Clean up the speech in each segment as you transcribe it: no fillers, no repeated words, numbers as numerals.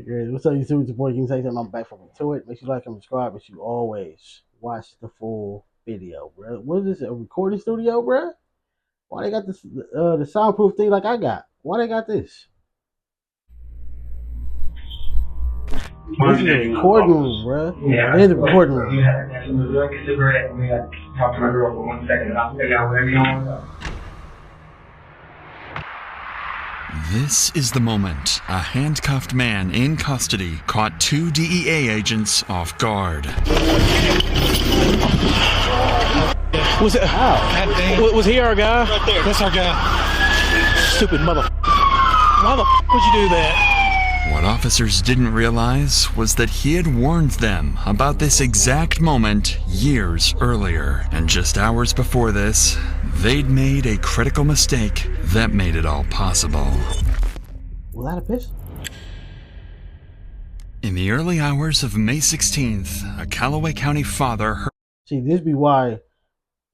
Yeah, what's up, YouTube? It's your boy King Say something. I'm back from to it. Make sure you like and subscribe, but you always watch the full video, bro. What is this? A recording studio, bro? Why they got this the soundproof thing like I got? Why they got this? This is a recording room, bro. Yeah, It is a recording room. You had a cigarette and we had to talk to my girl for 1 second. I'll figure out whatever you want. This is the moment a handcuffed man in custody caught two DEA agents off guard. Was it? Was he our guy? Right there. That's our guy. Stupid mother. Why the would you do that? What officers didn't realize was that he had warned them about this exact moment years earlier. And just hours before this, they'd made a critical mistake that made it all possible. Was that a pistol? In the early hours of May 16th, a Callaway County father heard. See, this be why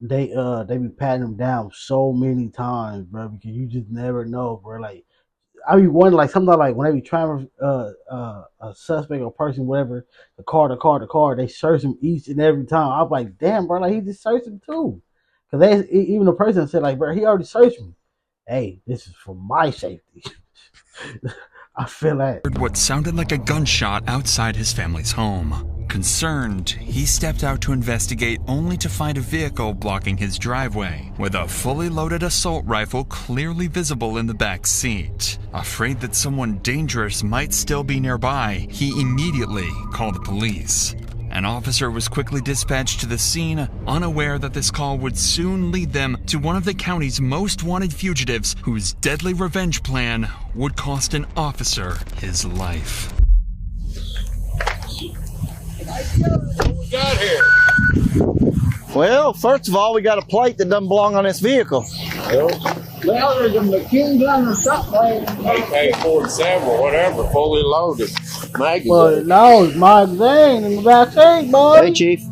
they be patting him down so many times, bro, because you just never know, bro. Like, I be wondering, like, sometimes, like, when they be trying a suspect or person, whatever, the car, they search him each and every time. I'm like, damn, bro, like, he just searched him too. Because even the person said, like, bro, he already searched me. Hey, this is for my safety. I feel that. What sounded like a gunshot outside his family's home. Concerned, he stepped out to investigate only to find a vehicle blocking his driveway, with a fully loaded assault rifle clearly visible in the back seat. Afraid that someone dangerous might still be nearby, he immediately called the police. An officer was quickly dispatched to the scene, unaware that this call would soon lead them to one of the county's most wanted fugitives, whose deadly revenge plan would cost an officer his life. What we got here? Well, first of all, we got a plate that doesn't belong on this vehicle. Well, there's a machine gun or something. AK-47 or whatever, fully loaded. Magazine. Well, no, it's my magazine in the back seat, boy. Hey, Chief.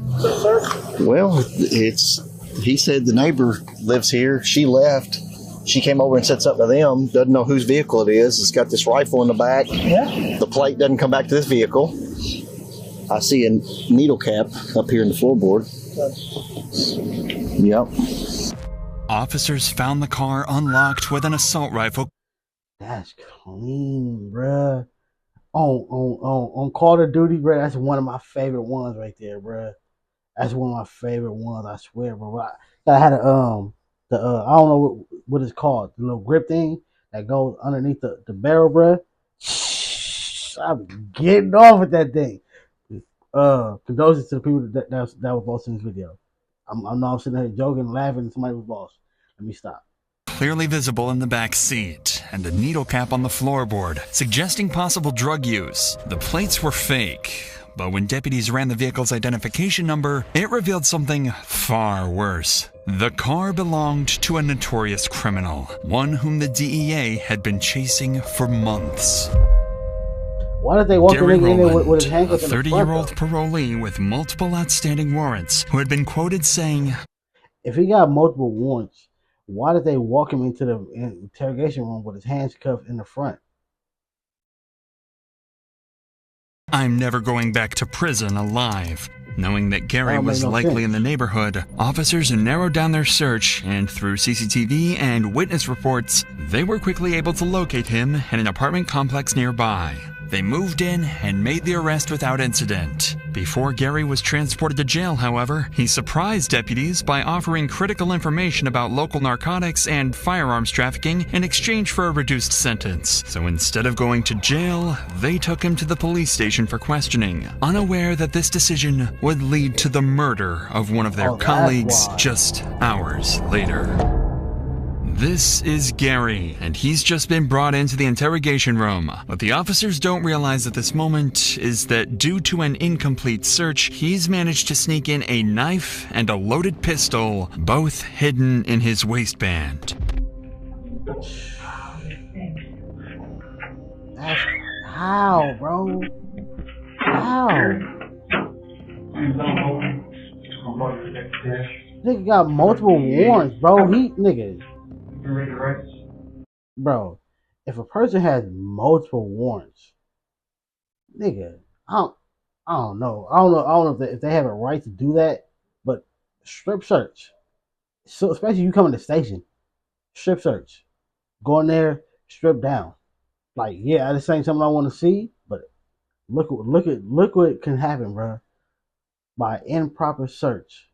Well, he said the neighbor lives here. She left. She came over and said something to them. Doesn't know whose vehicle it is. It's got this rifle in the back. Yeah. The plate doesn't come back to this vehicle. I see a needle cap up here in the floorboard. Yep. Officers found the car unlocked with an assault rifle. That's clean, bruh. On Call of Duty, bruh, that's one of my favorite ones right there, bruh. That's one of my favorite ones, I swear, bro. I had a I don't know what it's called, the little grip thing that goes underneath the barrel, bruh. I'm getting off with that thing. Condolences to the people that was lost in this video. I'm sitting there joking and laughing and somebody was lost. Let me stop. Clearly visible in the back seat, and a needle cap on the floorboard, suggesting possible drug use. The plates were fake, but when deputies ran the vehicle's identification number, it revealed something far worse. The car belonged to a notorious criminal, one whom the DEA had been chasing for months. Why did they walk Gary in there Rowland, with his a handcuffs in the front, 30-year-old parolee with multiple outstanding warrants, who had been quoted saying, if he got multiple warrants, why did they walk him into the interrogation room with his hands cuffed in the front? "I'm never going back to prison alive." Knowing that Gary That was made no likely sense. in the neighborhood, officers narrowed down their search, and through CCTV and witness reports, they were quickly able to locate him in an apartment complex nearby. They moved in and made the arrest without incident. Before Gary was transported to jail, however, he surprised deputies by offering critical information about local narcotics and firearms trafficking in exchange for a reduced sentence. So instead of going to jail, they took him to the police station for questioning, unaware that this decision would lead to the murder of one of their Oh, that's colleagues why. just hours later. This is Gary, and he's just been brought into the interrogation room. What the officers don't realize at this moment is that due to an incomplete search, he's managed to sneak in a knife and a loaded pistol, both hidden in his waistband. That's how, bro? How? Nigga got multiple warrants, bro. Bro, if a person has multiple warrants, nigga, I don't, I don't know. I don't know. I don't know if they have a right to do that, but strip search. So especially you come in the station, strip search. Go in there, strip down. Like, yeah, this ain't something I want to see, but look what can happen, bro, by improper search.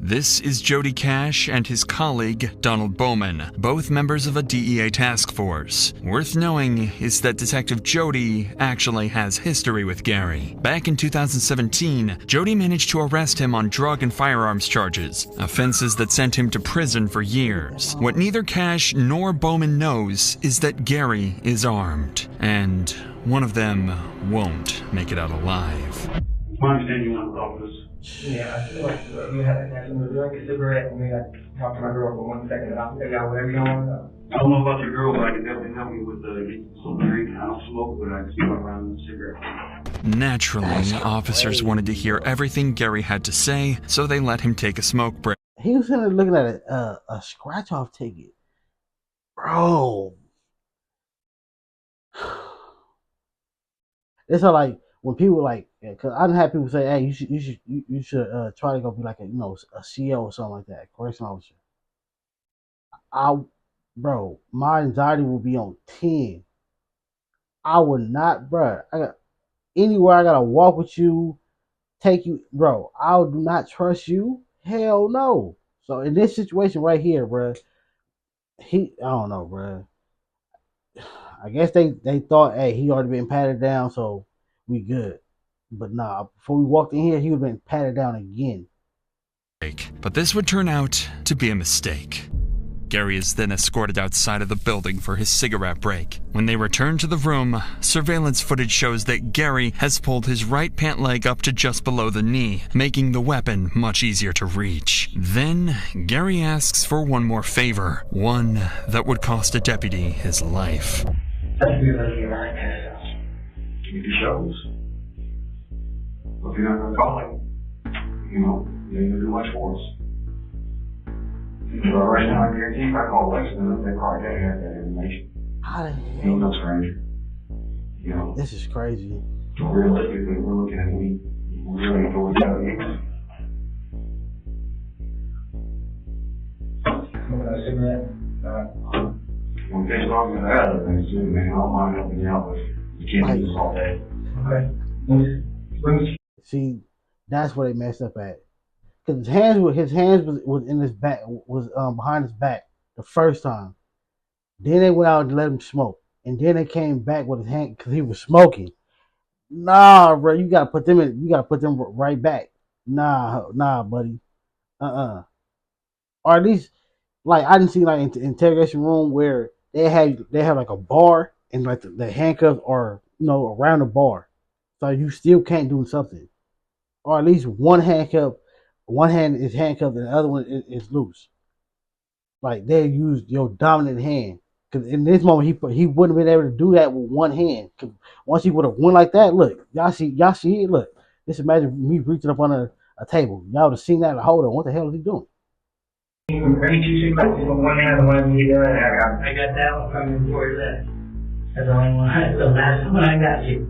This is Jody Cash and his colleague, Donald Bowman, both members of a DEA task force. Worth knowing is that Detective Jody actually has history with Gary. Back in 2017, Jody managed to arrest him on drug and firearms charges, offenses that sent him to prison for years. What neither Cash nor Bowman knows is that Gary is armed, and one of them won't make it out alive. My understanding on the office. Yeah, I feel like you had a chance to drink a cigarette and I talk to my girl for 1 second and I'll figure out whatever you want. I don't know about your girl, but I can definitely help you with some drink. I don't smoke, but I can smoke around with a cigarette. Naturally, officers wanted to hear everything Gary had to say, so they let him take a smoke break. He was sitting there looking at a scratch off ticket, bro. It's like when people like, because I've had people say, "Hey, you should try to go be like a a CO or something like that, correctional officer." Bro, my anxiety will be on 10. I would not, bro. Anywhere I gotta walk with you, take you, bro. I do not trust you. Hell no. So in this situation right here, bro, I don't know, bro. I guess they thought, hey, he already been patted down, so we good. But nah, before we walked in here, he would have been patted down again. But this would turn out to be a mistake. Gary is then escorted outside of the building for his cigarette break. When they return to the room, surveillance footage shows that Gary has pulled his right pant leg up to just below the knee, making the weapon much easier to reach. Then, Gary asks for one more favor, one that would cost a deputy his life. Give me the shows. If you're not going to call him, you ain't going to do much for us. But right now, I guarantee if I call Lexington, they probably gotta have that information. How the hell? Ain't no stranger. This is crazy. Realistically, we're looking at we really ain't going to tell you. Smoking a cigarette? When things talking to that other things too, man, I don't mind helping you out, but you can't do this all day. Okay. See, that's where they messed up at. Because his hands was in his back, was behind his back the first time. Then they went out and let him smoke, and then they came back with his hand because he was smoking. Nah, bro, you gotta put them right back. Nah, buddy. Or at least, like, I didn't see like in the interrogation room where they have like a bar and like the handcuffs are around the bar, so you still can't do something. Or at least one hand is handcuffed and the other one is loose. Like they used your dominant hand, because in this moment he wouldn't have been able to do that with one hand. Because once he would have went like that, look, y'all see it. Look, just imagine me reaching up on a table. Y'all would have seen that. Hold on, what the hell is he doing? I need two cigarettes with one hand, one you doing. I got that one from before that. That's the only one. That's the last one I got you.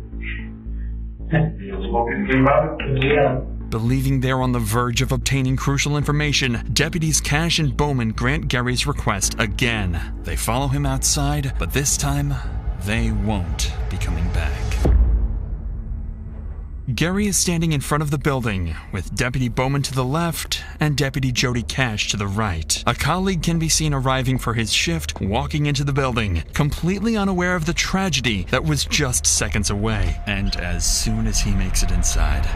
You smoking the game about it? Yeah. Believing they're on the verge of obtaining crucial information, deputies Cash and Bowman grant Gary's request again. They follow him outside, but this time, they won't be coming back. Gary is standing in front of the building, with Deputy Bowman to the left and Deputy Jody Cash to the right. A colleague can be seen arriving for his shift, walking into the building, completely unaware of the tragedy that was just seconds away. And as soon as he makes it inside,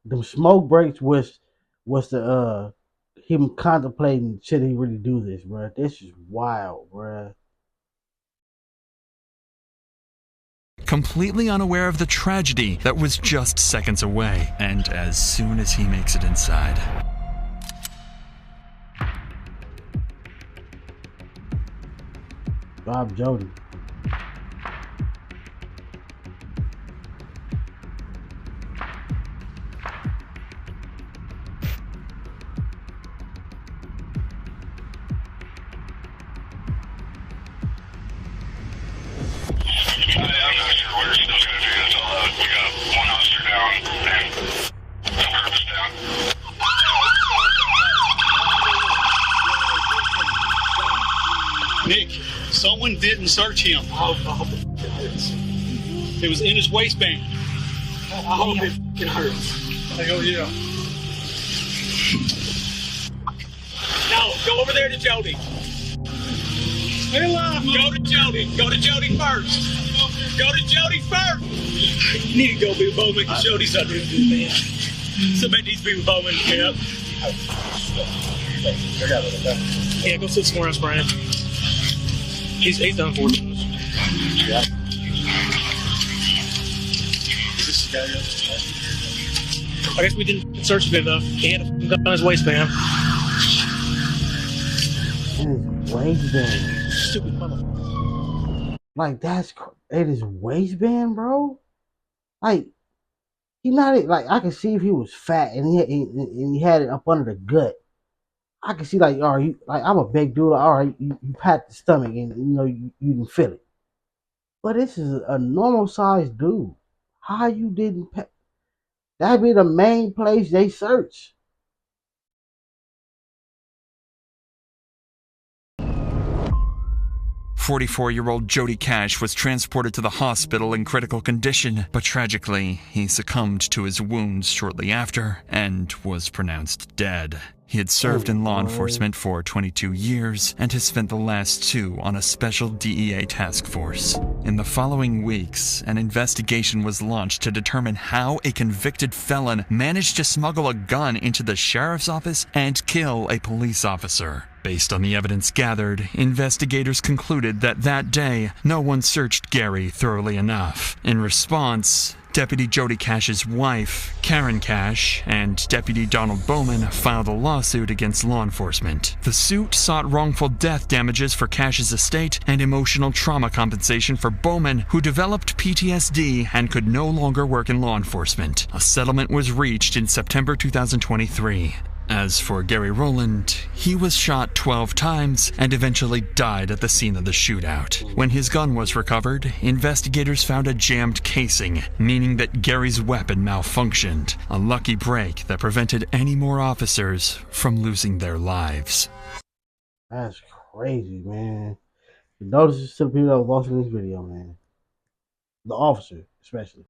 The smoke breaks was the him contemplating should he really do this, bro. This is wild, bro. completely unaware of the tragedy that was just seconds away. And as soon as he makes it inside, Bob Jody. Someone didn't search him. I hope it hurts. It was in his waistband. I hope it hurts. Hell yeah. No, go over there to Jody. Stay alive, go to Jody. Go to Jody first. Go to Jody first. You need to go be with Bowman because Jody's not doing good, man. Somebody needs to be with Bowman. Yep. Yeah, go sit somewhere else, Brian. He's done for us. Yeah. I guess we didn't search him enough. He had a gun on his waistband. In his waistband. Stupid motherfucker. Like, that's in his waistband, bro? Like, he not like, I can see if he was fat and he had it up under the gut. I can see, like, all right, like, I'm a big dude. All right, you pat the stomach and you can feel it. But this is a normal sized dude. How you didn't pat? That'd be the main place they search. 44-year-old Jody Cash was transported to the hospital in critical condition, but tragically, he succumbed to his wounds shortly after and was pronounced dead. He had served in law enforcement for 22 years and has spent the last 2 on a special DEA task force. In the following weeks, an investigation was launched to determine how a convicted felon managed to smuggle a gun into the sheriff's office and kill a police officer. Based on the evidence gathered, investigators concluded that that day, no one searched Gary thoroughly enough. In response, Deputy Jody Cash's wife, Karen Cash, and Deputy Donald Bowman filed a lawsuit against law enforcement. The suit sought wrongful death damages for Cash's estate and emotional trauma compensation for Bowman, who developed PTSD and could no longer work in law enforcement. A settlement was reached in September 2023. As for Gary Rowland, he was shot 12 times and eventually died at the scene of the shootout. When his gun was recovered, investigators found a jammed casing, meaning that Gary's weapon malfunctioned, a lucky break that prevented any more officers from losing their lives. That's crazy, man. Notice to the people that was watching this video, man. The officer, especially.